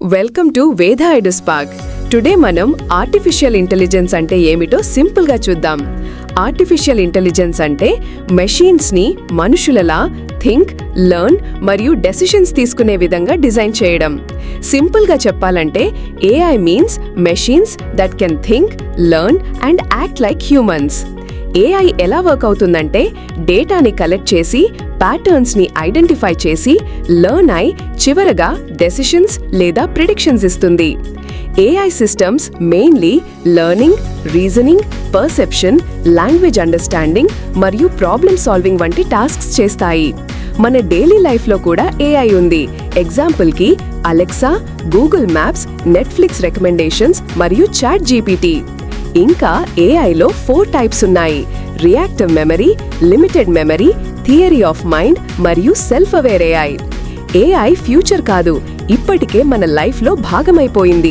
Welcome to వేద ఐడస్పాక్. Today మనం artificial intelligence అంటే ఏమిటో సింపుల్గా చూద్దాం. ఆర్టిఫిషియల్ ఇంటెలిజెన్స్ అంటే మెషిన్స్ని మనుషులలా థింక్, లెర్న్ మరియు డెసిషన్స్ తీసుకునే విధంగా డిజైన్ చేయడం. సింపుల్గా చెప్పాలంటే AI means machines that can think, learn and act like humans. AI ఎలా వర్క్ అవుతుందంటే డేటాని కలెక్ట్ చేసి ప్యాటర్న్స్ని ఐడెంటిఫై చేసి లెర్న్ అయి చివరగా డెసిషన్స్ లేదా ప్రిడిక్షన్స్ ఇస్తుంది. AI systems mainly learning, reasoning, perception, language understanding మరియు ప్రాబ్లమ్ సాల్వింగ్ వంటి టాస్క్స్ చేస్తాయి. మన డైలీ లైఫ్లో కూడా ఏఐ ఉంది. ఎగ్జాంపుల్కి Alexa, Google Maps, Netflix recommendations మరియు చాట్ జీపీటీ. ఇంకా ఏఐలో 4 టైప్స్ ఉన్నాయి: reactive memory, limited memory, theory of mind మరియు self aware AI. AI future కాదు, ఇప్పటికే మన లైఫ్లో భాగమైపోయింది.